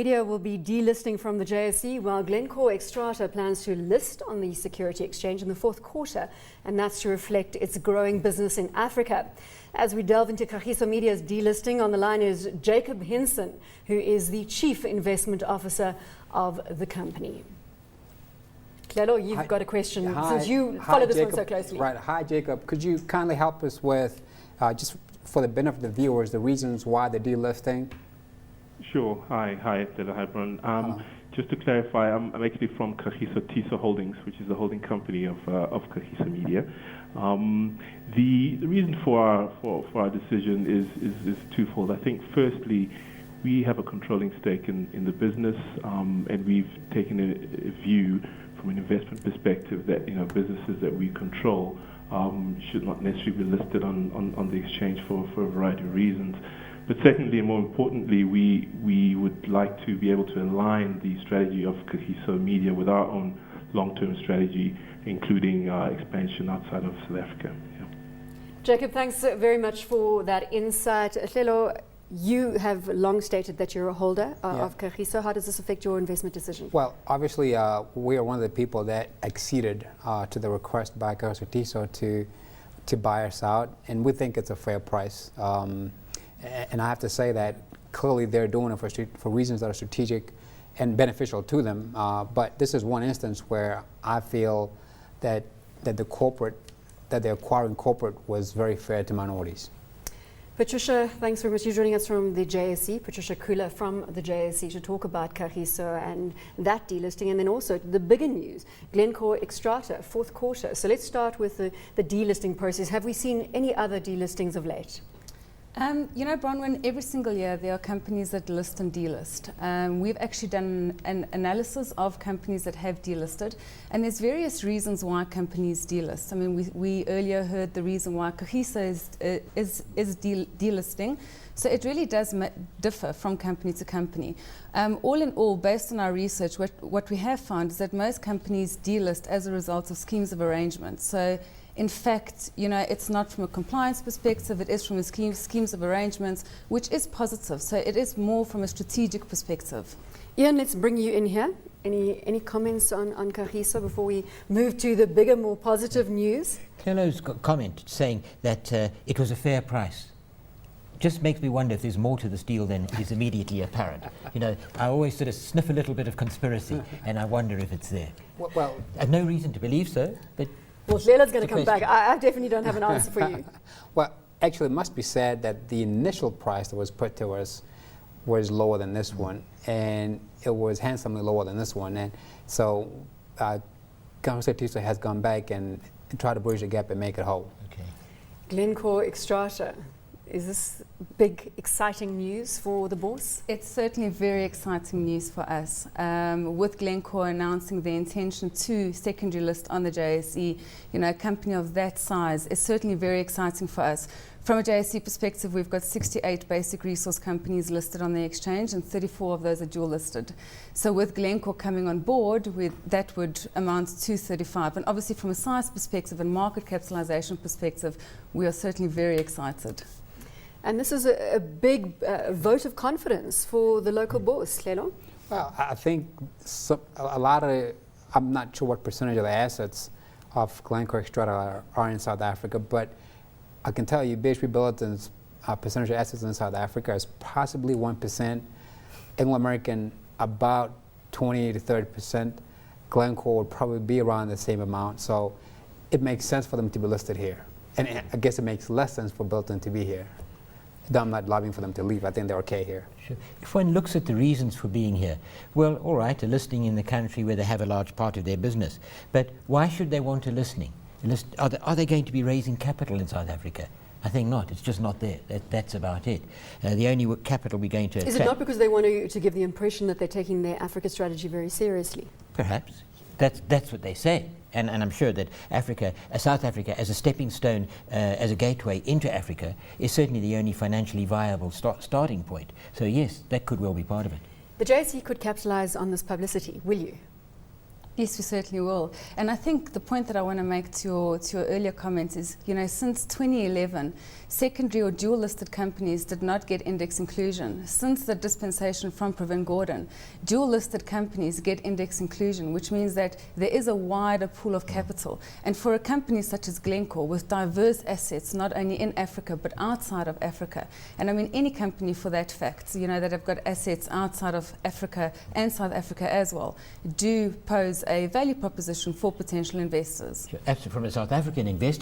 Media will be delisting from the JSE, while Glencore Xstrata plans to list on the Security Exchange in the fourth quarter, and that's to reflect its growing business in Africa. As we delve into Kagiso Media's delisting, on the line is Jacob Hinson, who is the Chief Investment Officer of the company. Clelo, you've got a question since you follow this one so closely. Right. Hi, Jacob. Could you kindly help us with, just for the benefit of the viewers, the reasons why the delisting? Sure. Hi, Stella. Hi, Bron. Just to clarify, I'm actually from Kagiso Holdings, which is the holding company of Kagiso Media. The reason for our decision is twofold. I think, firstly, we have a controlling stake in the business, and we've taken a view from an investment perspective that businesses that we control should not necessarily be listed on the exchange for a variety of reasons. But secondly, and more importantly, we would like to be able to align the strategy of Kagiso Media with our own long-term strategy, including expansion outside of South Africa. Yeah. Jacob, thanks very much for that insight. Clelo, you have long stated that you're a holder of Kagiso. How does this affect your investment decision? Well, obviously, we are one of the people that acceded to the request by Kagiso to buy us out, and we think it's a fair price. And I have to say that clearly they're doing it for reasons that are strategic and beneficial to them. But this is one instance where I feel that the acquiring corporate was very fair to minorities. Patricia, thanks very much. You're joining us from the JSE. Patricia Kula from the JSE to talk about Kagiso and that delisting, and then also the bigger news, Glencore Xstrata, fourth quarter. So let's start with the delisting process. Have we seen any other delistings of late? Bronwyn, every single year there are companies that list and delist. We've actually done an analysis of companies that have delisted, and there's various reasons why companies delist. I mean, we earlier heard the reason why Kagiso is delisting. So it really does differ from company to company. All in all, based on our research, what we have found is that most companies delist as a result of schemes of arrangement. So in fact, it's not from a compliance perspective, it is from a schemes of arrangements, which is positive. So it is more from a strategic perspective. Ian, let's bring you in here. Any comments on Kagiso before we move to the bigger, more positive news? Clelo's comment saying that it was a fair price just makes me wonder if there's more to this deal than is immediately apparent. I always sort of sniff a little bit of conspiracy, and I wonder if it's there. Well, I have no reason to believe so, but... Well, Leela's going to come back. I definitely don't have an answer for you. Well, actually, it must be said that the initial price that was put to us was lower than this one, and it was handsomely lower than this one. And so Kagiso has gone back and tried to bridge the gap and make it whole. Okay. Glencore Xstrata. Is this big, exciting news for the bourse? It's certainly very exciting news for us. With Glencore announcing their intention to secondary list on the JSE, a company of that size is certainly very exciting for us. From a JSE perspective, we've got 68 basic resource companies listed on the exchange, and 34 of those are dual listed. So with Glencore coming on board, that would amount to 35. And obviously from a size perspective and market capitalization perspective, we are certainly very excited. And this is a big vote of confidence for the local bourse, Clelo? Well, I think a lot of, I'm not sure what percentage of the assets of Glencore Xstrata are in South Africa, but I can tell you BHP Billiton's percentage of assets in South Africa is possibly 1%, Anglo American about 20 to 30%, Glencore would probably be around the same amount, so it makes sense for them to be listed here. And I guess it makes less sense for Billiton to be here. I'm not lobbying for them to leave. I think they're okay here. Sure. If one looks at the reasons for being here, well, all right, a listing in the country where they have a large part of their business. But why should they want a listing? Are they going to be raising capital in South Africa? I think not. It's just not there. That's about it. The only capital we're going to attract... Is it not because they want to give the impression that they're taking their Africa strategy very seriously? Perhaps. That's what they say. And I'm sure that South Africa, as a stepping stone, as a gateway into Africa, is certainly the only financially viable starting point. So yes, that could well be part of it. The JSE could capitalize on this publicity, will you? Yes, we certainly will. And I think the point that I want to make to your earlier comments is, you know, since 2011, secondary or dual listed companies did not get index inclusion. Since the dispensation from Pravin Gordhan, dual listed companies get index inclusion, which means that there is a wider pool of capital. And for a company such as Glencore, with diverse assets, not only in Africa, but outside of Africa, and I mean any company for that fact, you know, that have got assets outside of Africa and South Africa as well, do pose a value proposition for potential investors. Sure. From a South African investor